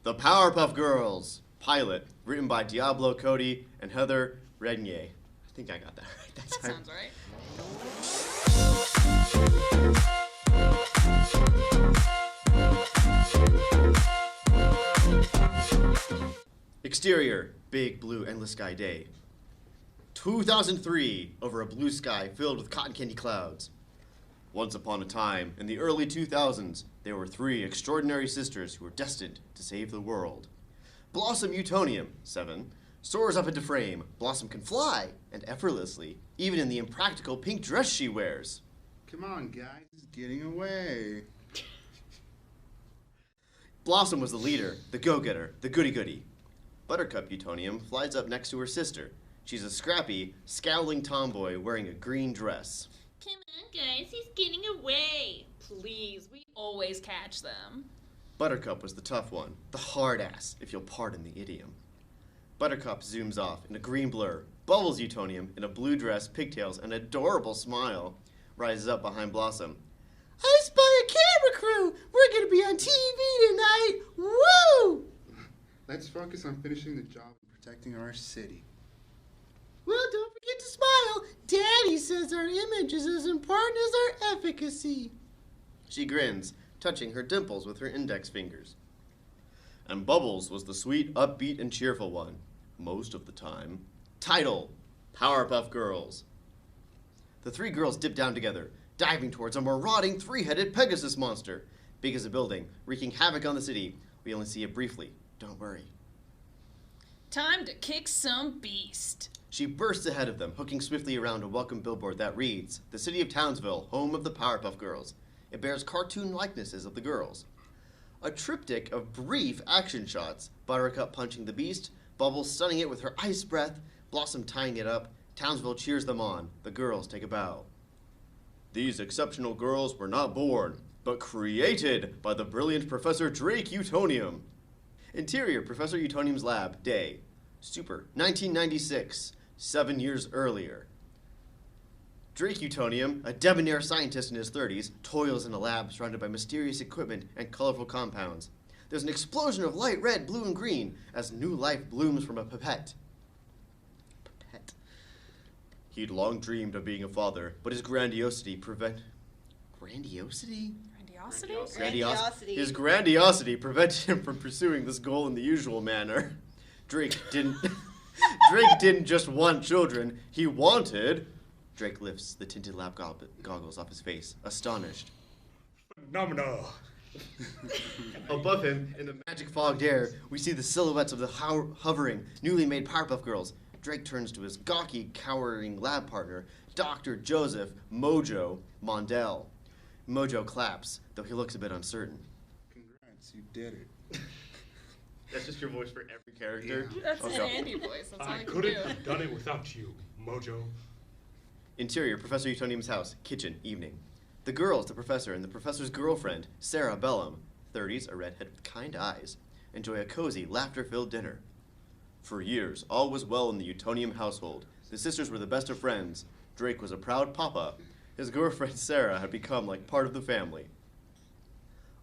The Powerpuff Girls, pilot, written by Diablo Cody and Heather Renier. I think I got that right. That sounds right. Exterior, big blue endless sky day. 2003, over a blue sky filled with cotton candy clouds. Once upon a time, in the early 2000s, there were three extraordinary sisters who were destined to save the world. Blossom Utonium, 7, soars up into frame. Blossom can fly, and effortlessly, even in the impractical pink dress she wears. Come on, guys, it's getting away. Blossom was the leader, the go-getter, the goody-goody. Buttercup Utonium flies up next to her sister. She's a scrappy, scowling tomboy wearing a green dress. Come on, guys, he's getting away. Please, we always catch them. Buttercup was the tough one, the hard ass, if you'll pardon the idiom. Buttercup zooms off in a green blur. Bubbles Utonium, in a blue dress, pigtails, and adorable smile, rises up behind Blossom. I spy a camera crew! We're gonna be on TV tonight! Woo! Let's focus on finishing the job and protecting our city. Well, don't forget to smile. Daddy says our image is as important as our efficacy. She grins, touching her dimples with her index fingers. And Bubbles was the sweet, upbeat, and cheerful one, most of the time. Title, Powerpuff Girls. The three girls dip down together, diving towards a marauding three-headed Pegasus monster. Big as a building, wreaking havoc on the city. We only see it briefly. Don't worry. Time to kick some beast. She bursts ahead of them, hooking swiftly around a welcome billboard that reads, "The City of Townsville, home of the Powerpuff Girls." It bears cartoon likenesses of the girls. A triptych of brief action shots, Buttercup punching the beast, Bubbles stunning it with her ice breath, Blossom tying it up, Townsville cheers them on, the girls take a bow. These exceptional girls were not born, but created by the brilliant Professor Drake Utonium. Interior, Professor Utonium's lab, day. Super, 1996, 7 years earlier. Drake Utonium, a debonair scientist in his 30s, toils in a lab surrounded by mysterious equipment and colorful compounds. There's an explosion of light red, blue, and green as new life blooms from a pipette. Pipette. He'd long dreamed of being a father, but his grandiosity prevented his grandiosity prevented him from pursuing this goal in the usual manner. Drake didn't just want children, he wanted... Drake lifts the tinted lab goggles off his face, astonished. Phenomenal. Above him, in the magic fogged air, we see the silhouettes of the hovering, newly made Powerpuff Girls. Drake turns to his gawky, cowering lab partner, Dr. Joseph Mojo Mondale. Mojo claps, though he looks a bit uncertain. Congrats, you did it. That's just your voice for every character? Yeah. That's an Andy voice. That's all I I can couldn't do. have done it without you, Mojo. Interior, Professor Utonium's house, kitchen, evening. The girls, the professor, and the professor's girlfriend, Sarah Bellum, 30s, a redhead with kind eyes, enjoy a cozy, laughter-filled dinner. For years, all was well in the Utonium household. The sisters were the best of friends. Drake was a proud papa. His girlfriend, Sarah, had become like part of the family.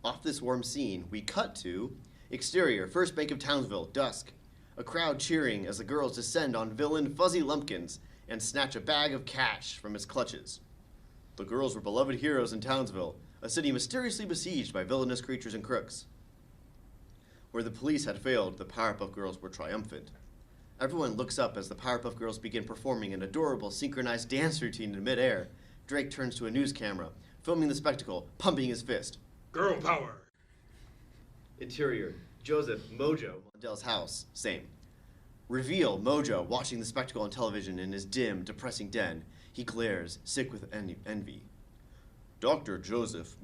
Off this warm scene, we cut to exterior, First Bank of Townsville, dusk. A crowd cheering as the girls descend on villain Fuzzy Lumpkins and snatch a bag of cash from his clutches. The girls were beloved heroes in Townsville, a city mysteriously besieged by villainous creatures and crooks. Where the police had failed, the Powerpuff Girls were triumphant. Everyone looks up as the Powerpuff Girls begin performing an adorable synchronized dance routine in midair. Drake turns to a news camera, filming the spectacle, pumping his fist. Girl power. Interior, Joseph Mojo Mondale's house, same. Reveal Mojo watching the spectacle on television in his dim, depressing den. He glares, sick with envy. Dr. Joseph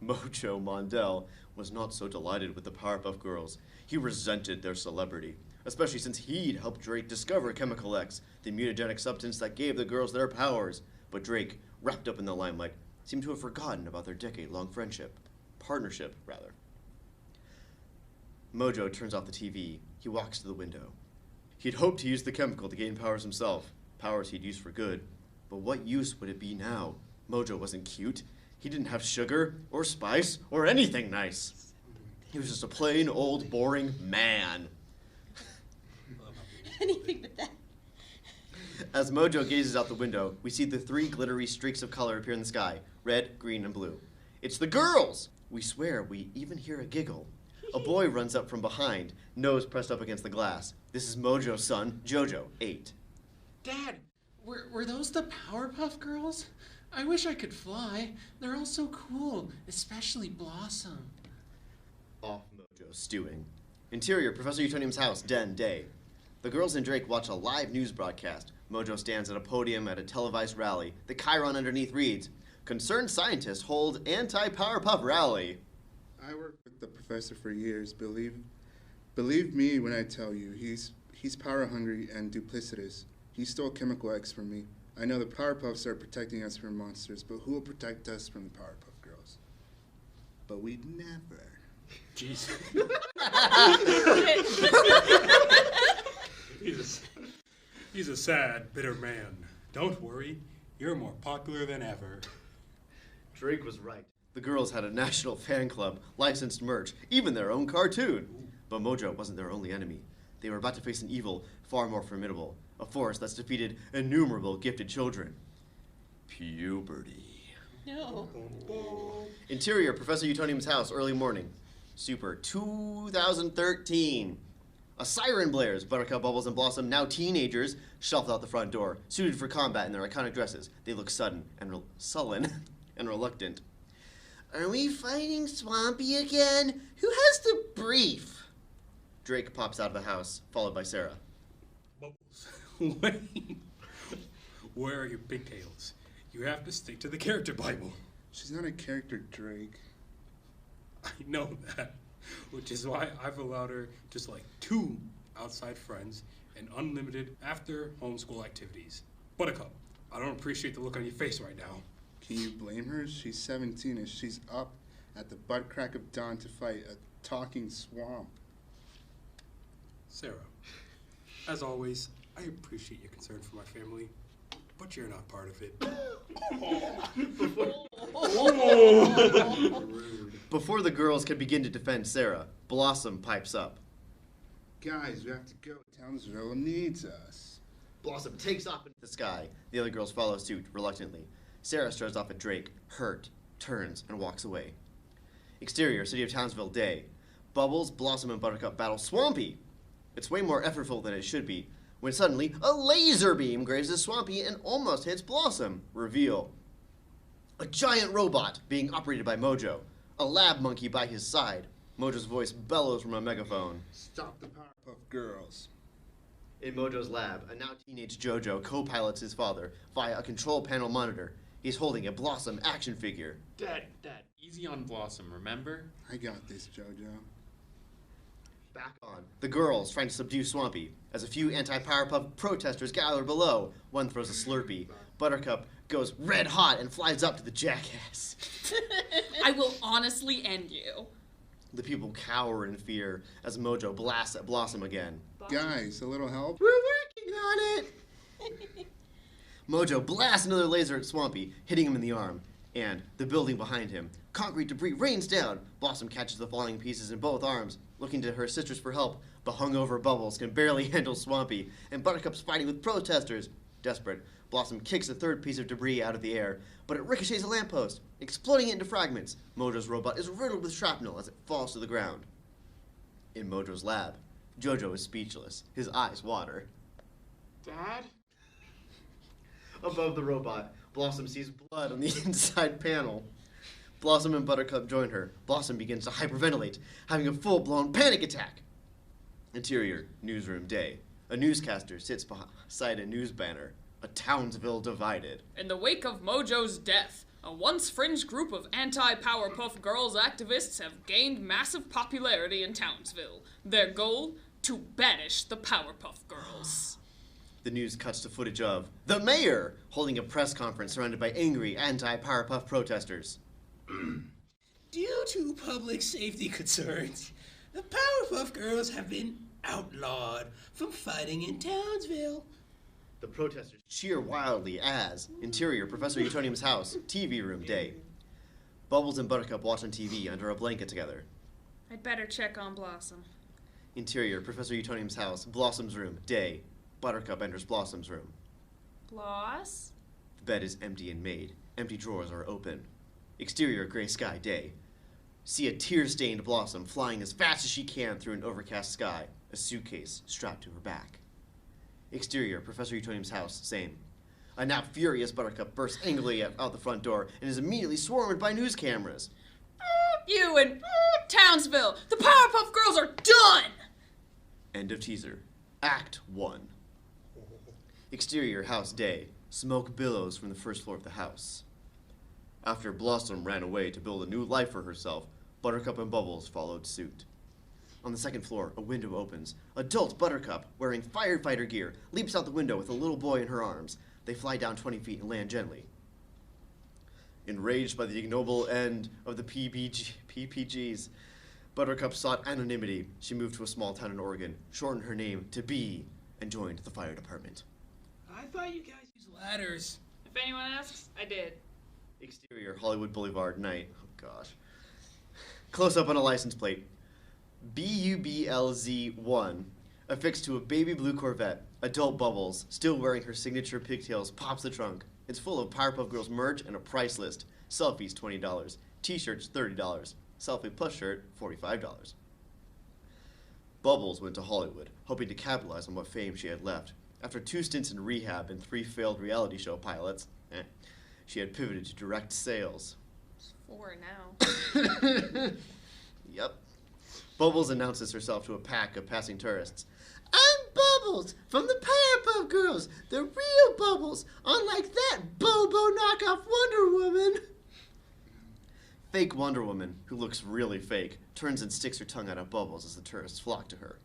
Mojo Mondale was not so delighted with the Powerpuff Girls. He resented their celebrity, especially since he'd helped Drake discover Chemical X, the mutagenic substance that gave the girls their powers. But Drake, wrapped up in the limelight, seemed to have forgotten about their decade-long partnership, rather. Mojo turns off the TV. He walks to the window. He'd hoped to use the chemical to gain powers himself, powers he'd use for good. But what use would it be now? Mojo wasn't cute. He didn't have sugar, or spice, or anything nice. He was just a plain old boring man. Anything but that. As Mojo gazes out the window, we see the 3 glittery streaks of color appear in the sky, red, green, and blue. It's the girls! We swear we even hear a giggle. A boy runs up from behind, nose pressed up against the glass. This is Mojo's son, Jojo, 8. Dad, were those the Powerpuff Girls? I wish I could fly. They're all so cool, especially Blossom. Off Mojo, stewing. Interior, Professor Utonium's house, den, day. The girls and Drake watch a live news broadcast. Mojo stands at a podium at a televised rally. The chyron underneath reads, "Concerned scientists hold anti-Powerpuff rally." I worked with the professor for years. Believe me when I tell you, he's power hungry and duplicitous. He stole chemical X from me. I know the Powerpuffs are protecting us from monsters, but who will protect us from the Powerpuff Girls? But we'd never. Jesus. He's a sad, bitter man. Don't worry, you're more popular than ever. Drake was right. The girls had a national fan club, licensed merch, even their own cartoon. But Mojo wasn't their only enemy. They were about to face an evil far more formidable, a force that's defeated innumerable gifted children. Puberty. No. Interior, Professor Utonium's house, early morning. Super 2013. A siren blares. Buttercup, Bubbles, and Blossom, now teenagers, shuffle out the front door, suited for combat in their iconic dresses. They look sullen and reluctant. Are we fighting Swampy again? Who has the brief? Drake pops out of the house, followed by Sarah. Bubbles, wait. Where are your pigtails? You have to stick to the character Bible. She's not a character, Drake. I know that, which is why I've allowed her just like 2 outside friends and unlimited after homeschool activities. Buttercup, I don't appreciate the look on your face right now. Can you blame her? She's 17 and she's up at the butt crack of dawn to fight a talking swamp. Sarah, as always, I appreciate your concern for my family, but you're not part of it. Before the girls can begin to defend Sarah, Blossom pipes up. Guys, we have to go. Townsville needs us. Blossom takes off into the sky. The other girls follow suit, reluctantly. Sarah stares off at Drake, hurt, turns, and walks away. Exterior, City of Townsville, day. Bubbles, Blossom, and Buttercup battle Swampy. It's way more effortful than it should be, when suddenly a laser beam grazes Swampy and almost hits Blossom. Reveal. A giant robot being operated by Mojo. A lab monkey by his side. Mojo's voice bellows from a megaphone. Stop the Powerpuff Girls. In Mojo's lab, a now teenage Jojo co-pilots his father via a control panel monitor. He's holding a Blossom action figure. Dad, easy on Blossom, remember? I got this, Jojo. Back on. The girls trying to subdue Swampy. As a few anti-Powerpuff protesters gather below, one throws a Slurpee. Buttercup goes red hot and flies up to the jackass. I will honestly end you. The people cower in fear as Mojo blasts at Blossom again. Guys, a little help? We're working on it! Mojo blasts another laser at Swampy, hitting him in the arm. And the building behind him. Concrete debris rains down. Blossom catches the falling pieces in both arms, looking to her sisters for help, but hungover Bubbles can barely handle Swampy, and Buttercup's fighting with protesters. Desperate, Blossom kicks a third piece of debris out of the air, but it ricochets a lamppost, exploding it into fragments. Mojo's robot is riddled with shrapnel as it falls to the ground. In Mojo's lab, Jojo is speechless. His eyes water. Dad? Above the robot, Blossom sees blood on the inside panel. Blossom and Buttercup join her. Blossom begins to hyperventilate, having a full-blown panic attack. Interior, newsroom, day. A newscaster sits beside a news banner. A Townsville divided. In the wake of Mojo's death, a once fringe group of anti-Powerpuff Girls activists have gained massive popularity in Townsville. Their goal? To banish the Powerpuff Girls. The news cuts to footage of the mayor holding a press conference surrounded by angry anti-Powerpuff protesters. Due to public safety concerns, the Powerpuff Girls have been outlawed from fighting in Townsville. The protesters cheer wildly as Interior, Professor Utonium's house, TV room, day. Bubbles and Buttercup watch on TV under a blanket together. I'd better check on Blossom. Interior, Professor Utonium's house, Blossom's room, day. Buttercup enters Blossom's room. Bloss? The bed is empty and made. Empty drawers are open. Exterior, gray sky, day. See a tear-stained Blossom flying as fast as she can through an overcast sky, a suitcase strapped to her back. Exterior, Professor Utonium's house, same. A now furious Buttercup bursts angrily out the front door and is immediately swarmed by news cameras. You and Townsville! The Powerpuff Girls are done! End of teaser. Act 1. Exterior, house, day. Smoke billows from the first floor of the house. After Blossom ran away to build a new life for herself, Buttercup and Bubbles followed suit. On the second floor, a window opens. Adult Buttercup, wearing firefighter gear, leaps out the window with a little boy in her arms. They fly down 20 feet and land gently. Enraged by the ignoble end of the PPGs, Buttercup sought anonymity. She moved to a small town in Oregon, shortened her name to B, and joined the fire department. I thought you guys used ladders. If anyone asks, I did. Exterior, Hollywood Boulevard, night. Oh, gosh. Close up on a license plate. BUBLZ1, affixed to a baby blue Corvette. Adult Bubbles, still wearing her signature pigtails, pops the trunk. It's full of Powerpuff Girls merch and a price list. Selfies, $20. T-shirts, $30. Selfie plus shirt, $45. Bubbles went to Hollywood, hoping to capitalize on what fame she had left. After 2 stints in rehab and 3 failed reality show pilots, she had pivoted to direct sales. It's 4 now. Yep. Bubbles announces herself to a pack of passing tourists. I'm Bubbles from the Powerpuff Girls, the real Bubbles, unlike that Bobo knockoff Wonder Woman. Fake Wonder Woman, who looks really fake, turns and sticks her tongue out at Bubbles as the tourists flock to her.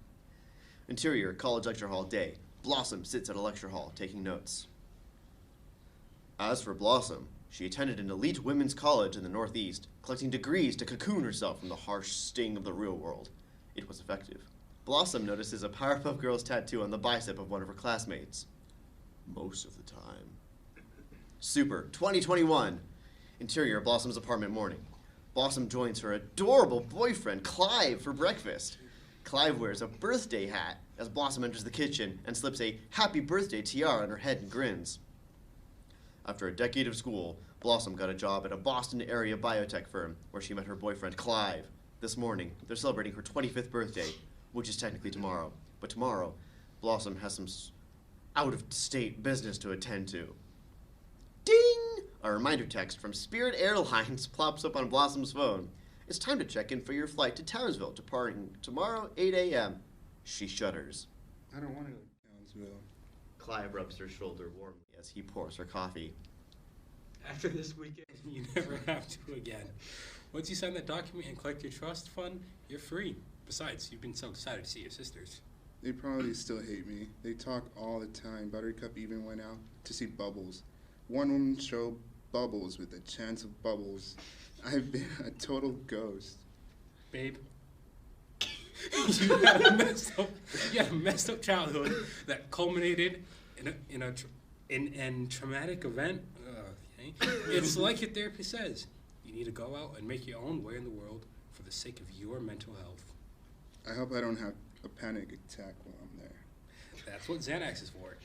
Interior, college lecture hall, day. Blossom sits at a lecture hall, taking notes. As for Blossom, she attended an elite women's college in the Northeast, collecting degrees to cocoon herself from the harsh sting of the real world. It was effective. Blossom notices a Powerpuff Girls tattoo on the bicep of one of her classmates. Most of the time. Super, 2021. Interior, Blossom's apartment, morning. Blossom joins her adorable boyfriend, Clive, for breakfast. Clive wears a birthday hat as Blossom enters the kitchen and slips a happy birthday tiara on her head and grins. After a decade of school, Blossom got a job at a Boston area biotech firm where she met her boyfriend, Clive. This morning, they're celebrating her 25th birthday, which is technically tomorrow. But tomorrow, Blossom has some out-of-state business to attend to. Ding! A reminder text from Spirit Airlines plops up on Blossom's phone. It's time to check in for your flight to Townsville, departing tomorrow, 8 a.m. She shudders. I don't want to go to Townsville. Clive rubs her shoulder warmly as he pours her coffee. After this weekend, you never have to again. Once you sign that document and collect your trust fund, you're free. Besides, you've been so excited to see your sisters. They probably still hate me. They talk all the time. Buttercup even went out to see Bubbles. One woman show Bubbles with a chance of bubbles. I've been a total ghost. Babe, you had a messed up childhood that culminated in a traumatic event. Okay. It's like your therapist says. You need to go out and make your own way in the world for the sake of your mental health. I hope I don't have a panic attack while I'm there. That's what Xanax is for.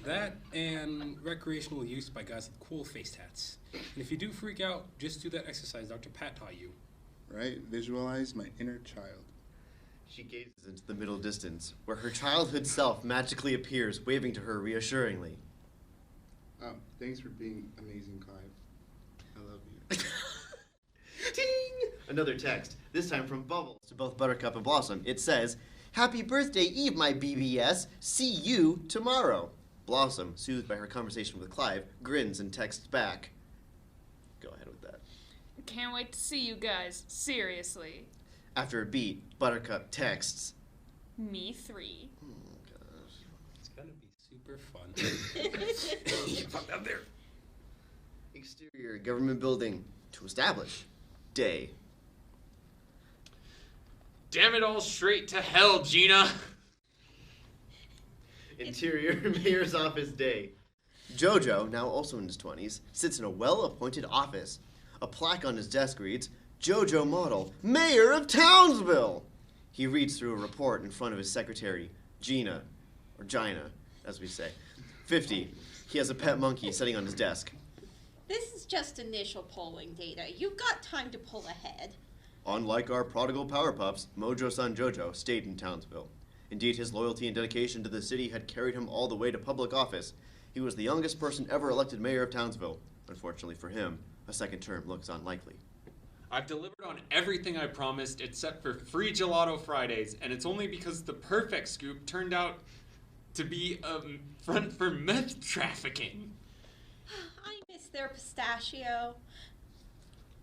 That and recreational use by guys with cool face tats. And if you do freak out, just do that exercise Dr. Pat taught you. Right? Visualize my inner child. She gazes into the middle distance, where her childhood self magically appears, waving to her reassuringly. Oh, thanks for being amazing, Clive. I love you. Ding! Another text, this time from Bubbles to both Buttercup and Blossom. It says, Happy birthday Eve, my BBS. See you tomorrow. Blossom, soothed by her conversation with Clive, grins and texts back. Go ahead with that. Can't wait to see you guys. Seriously. After a beat, Buttercup texts, Me 3. Oh, gosh. It's gonna be super fun. You fucked up there. Exterior government building to establish. Day. Damn it all straight to hell, Gina! Interior mayor's office, day. Jojo, now also in his 20s, sits in a well-appointed office. A plaque on his desk reads, JoJo Model, Mayor of Townsville. He reads through a report in front of his secretary, Gina, or Gina, as we say. 50. He has a pet monkey sitting on his desk. This is just initial polling data. You've got time to pull ahead. Unlike our prodigal Powerpuffs, Mojo-san Jojo stayed in Townsville. Indeed, his loyalty and dedication to the city had carried him all the way to public office. He was the youngest person ever elected mayor of Townsville. Unfortunately for him, a second term looks unlikely. I've delivered on everything I promised except for free gelato Fridays, and it's only because the perfect scoop turned out to be a front for meth trafficking. I miss their pistachio.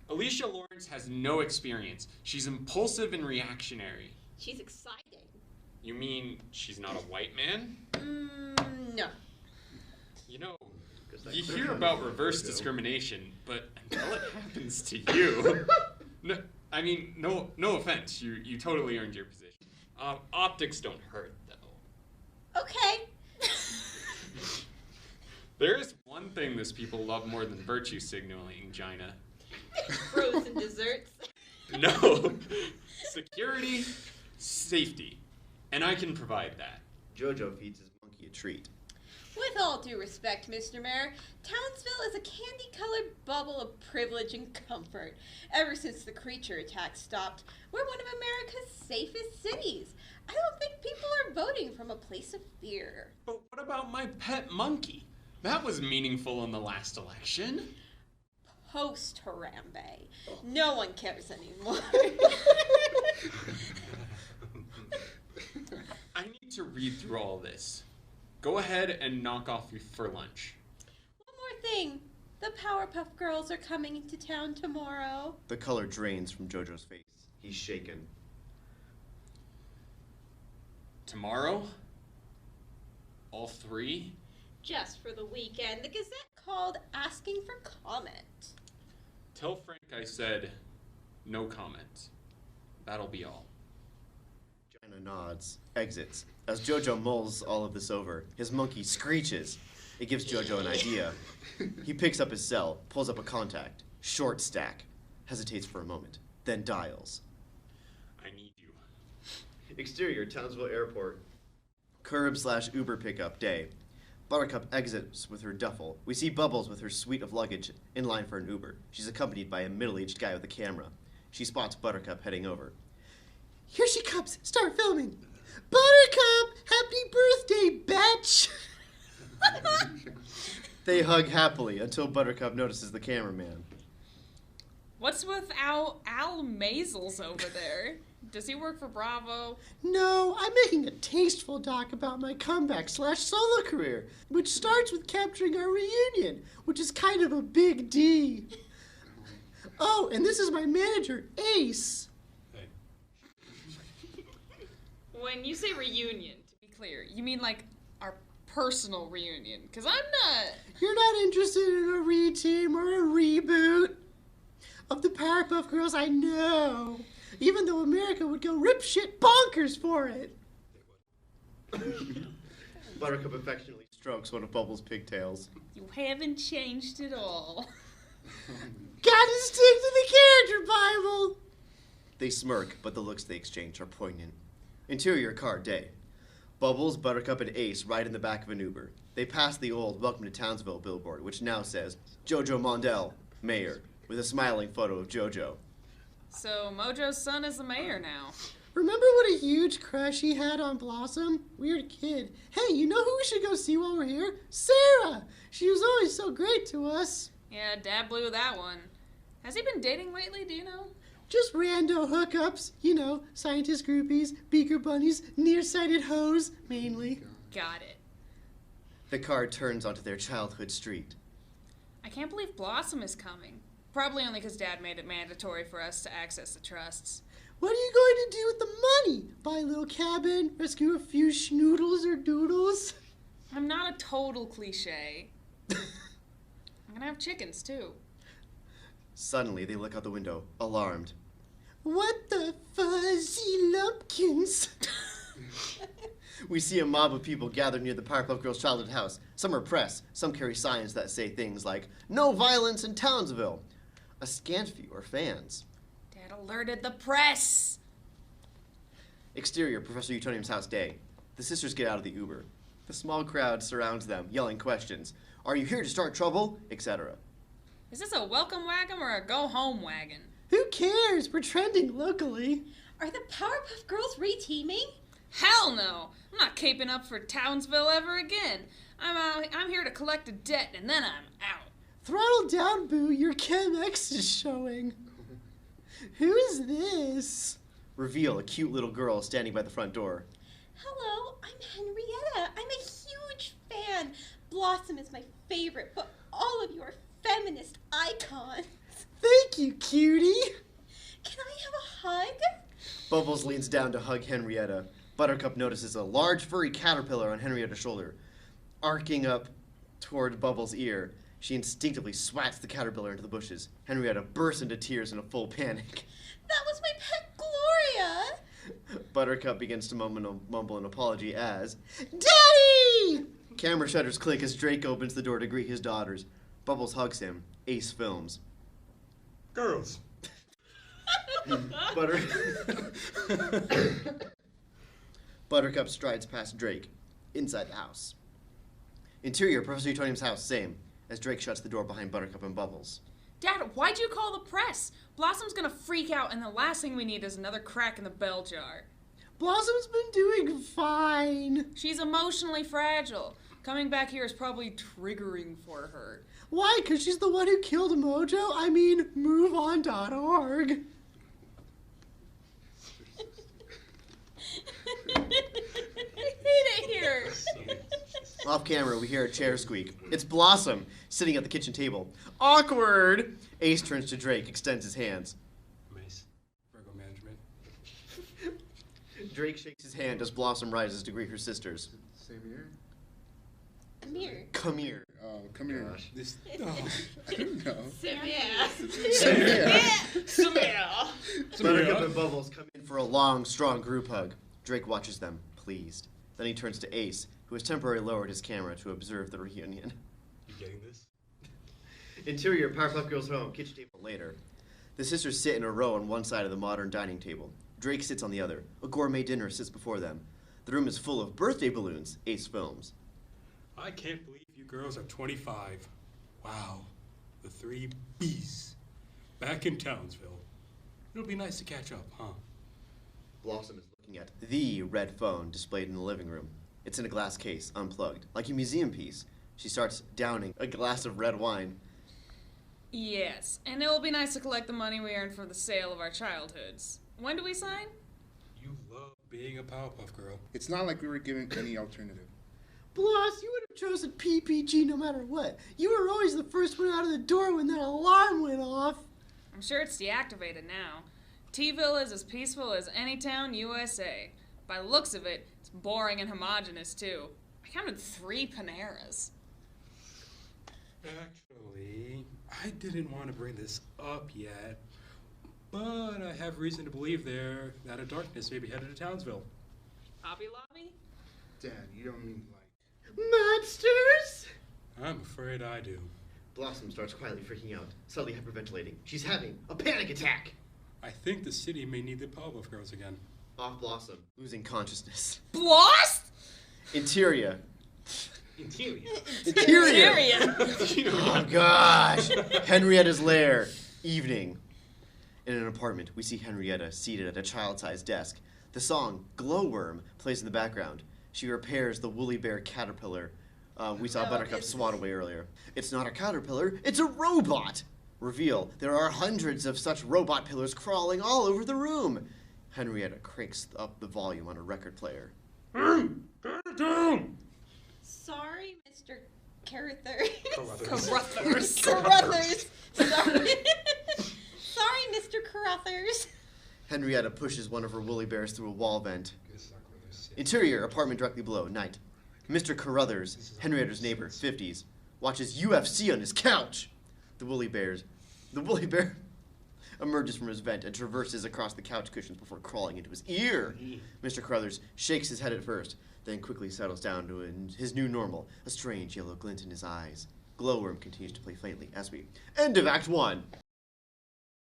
Alicia Lawrence has no experience. She's impulsive and reactionary. She's exciting. You mean she's not a white man? No. You know, you hear about reverse discrimination, but until it happens to you... No offense. You totally earned your position. Optics don't hurt, though. Okay. There is one thing this people love more than virtue signaling, Gina. Frozen desserts. No. Security, safety. And I can provide that. Jojo feeds his monkey a treat. With all due respect, Mr. Mayor, Townsville is a candy-colored bubble of privilege and comfort. Ever since the creature attack stopped, we're one of America's safest cities. I don't think people are voting from a place of fear. But what about my pet monkey? That was meaningful in the last election. Post-Harambe. No one cares anymore. I need to read through all this. Go ahead and knock off for lunch. One more thing. The Powerpuff Girls are coming into town tomorrow. The color drains from Jojo's face. He's shaken. Tomorrow? All three? Just for the weekend. The Gazette called asking for comment. Tell Frank I said no comment. That'll be all. Gina nods, exits. As Jojo mulls all of this over, his monkey screeches. It gives Jojo an idea. He picks up his cell, pulls up a contact. Short stack. Hesitates for a moment, then dials. I need you. Exterior, Townsville Airport. Curb/Uber pickup day. Buttercup exits with her duffel. We see Bubbles with her suite of luggage in line for an Uber. She's accompanied by a middle-aged guy with a camera. She spots Buttercup heading over. Here she comes. Start filming. Buttercup! Happy birthday, bitch! They hug happily until Buttercup notices the cameraman. What's with Al Maisels over there? Does he work for Bravo? No, I'm making a tasteful doc about my comeback/solo career, which starts with capturing our reunion, which is kind of a big D. Oh, and this is my manager, Ace. When you say reunion, to be clear, you mean like our personal reunion? Because I'm not... You're not interested in a re-team or a reboot of the Powerpuff Girls, I know. Even though America would go rip shit bonkers for it. Buttercup affectionately strokes one of Bubbles' pigtails. You haven't changed at all. Gotta stick to the character Bible! They smirk, but the looks they exchange are poignant. Interior car day. Bubbles, Buttercup, and Ace ride in the back of an Uber. They pass the old Welcome to Townsville billboard, which now says, Jojo Mondell, Mayor, with a smiling photo of Jojo. So Mojo's son is the mayor now. Remember what a huge crush he had on Blossom? Weird kid. Hey, you know who we should go see while we're here? Sarah! She was always so great to us. Yeah, Dad blew that one. Has he been dating lately, do you know? Just rando hookups. You know, scientist groupies, beaker bunnies, nearsighted hoes, mainly. Got it. The car turns onto their childhood street. I can't believe Blossom is coming. Probably only because Dad made it mandatory for us to access the trusts. What are you going to do with the money? Buy a little cabin? Rescue a few schnoodles or doodles? I'm not a total cliche. I'm gonna have chickens, too. Suddenly, they look out the window, alarmed. What the fuzzy lumpkins? We see a mob of people gathered near the Powerpuff Girls' childhood house. Some are press, some carry signs that say things like, No violence in Townsville. A scant few are fans. had alerted the press. Exterior, Professor Utonium's house day. The sisters get out of the Uber. The small crowd surrounds them, yelling questions. Are you here to start trouble? Etc. Is this a welcome wagon or a go-home wagon? Who cares? We're trending locally. Are the Powerpuff Girls reteaming? Hell no! I'm not caping up for Townsville ever again. I'm here to collect a debt and then I'm out. Throttle down, Boo. Your Chem X is showing. Who is this? Reveal a cute little girl standing by the front door. Hello, I'm Henrietta. I'm a huge fan. Blossom is my favorite, but all of you are feminist icons. Thank you, cutie. Can I have a hug? Bubbles leans down to hug Henrietta. Buttercup notices a large furry caterpillar on Henrietta's shoulder. Arcing up toward Bubbles' ear, she instinctively swats the caterpillar into the bushes. Henrietta bursts into tears in a full panic. That was my pet Gloria. Buttercup begins to mumble an apology as, Daddy! Camera shutters click as Drake opens the door to greet his daughters. Bubbles hugs him. Ace films. Girls. Buttercup strides past Drake, inside the house. Interior, Professor Utonium's house, same, as Drake shuts the door behind Buttercup and Bubbles. Dad, why'd you call the press? Blossom's gonna freak out and the last thing we need is another crack in the bell jar. Blossom's been doing fine. She's emotionally fragile. Coming back here is probably triggering for her. Why? Because she's the one who killed Mojo? I mean, moveon.org. I hate it here. Off camera, we hear a chair squeak. It's Blossom, sitting at the kitchen table. Awkward! Ace turns to Drake, extends his hands. Mace, Virgo management. Drake shakes his hand as Blossom rises to greet her sisters. Same here. Come here. Come here. Oh, come here. Gosh. This. Oh, I don't know. Buttercup and Bubbles come in for a long, strong group hug. Drake watches them, pleased. Then he turns to Ace, who has temporarily lowered his camera to observe the reunion. You getting this? Interior, Powerpuff Girls home, kitchen table later. The sisters sit in a row on one side of the modern dining table. Drake sits on the other. A gourmet dinner sits before them. The room is full of birthday balloons, Ace films. I can't believe you girls are 25. Wow. The three beasts. Back in Townsville. It'll be nice to catch up, huh? Blossom is looking at the red phone displayed in the living room. It's in a glass case, unplugged, like a museum piece. She starts downing a glass of red wine. Yes, and it will be nice to collect the money we earned from the sale of our childhoods. When do we sign? You love being a Powerpuff Girl. It's not like we were given any alternative. Bloss, you would have chosen PPG no matter what. You were always the first one out of the door when that alarm went off. I'm sure it's deactivated now. T-ville is as peaceful as any town USA. By the looks of it, it's boring and homogenous too. I counted 3 Paneras. Actually, I didn't want to bring this up yet, but I have reason to believe that a darkness may be headed to Townsville. Hobby Lobby? Dad, you don't mean like. Monsters? I'm afraid I do. Blossom starts quietly freaking out, suddenly hyperventilating. She's having a panic attack. I think the city may need the Powerpuff Girls again. Off Blossom, losing consciousness. Bloss? Interior. Interior. Oh gosh! Henrietta's lair. Evening. In an apartment, we see Henrietta seated at a child-sized desk. The song Glowworm plays in the background. She repairs the woolly bear caterpillar we saw Buttercup swat away earlier. It's not a caterpillar, it's a robot! Reveal, there are hundreds of such robot pillars crawling all over the room. Henrietta cranks up the volume on a record player. Sorry, Mr. Carruthers. Carruthers. Carruthers. Sorry. Sorry, Mr. Carruthers. Henrietta pushes one of her woolly bears through a wall vent. Interior, apartment directly below, night. Mr. Carruthers, Henrietta's neighbor, 50s, watches UFC on his couch. The woolly bear emerges from his vent and traverses across the couch cushions before crawling into his ear. Mr. Carruthers shakes his head at first, then quickly settles down to his new normal, a strange yellow glint in his eyes. Glowworm continues to play faintly as we end of Act 1.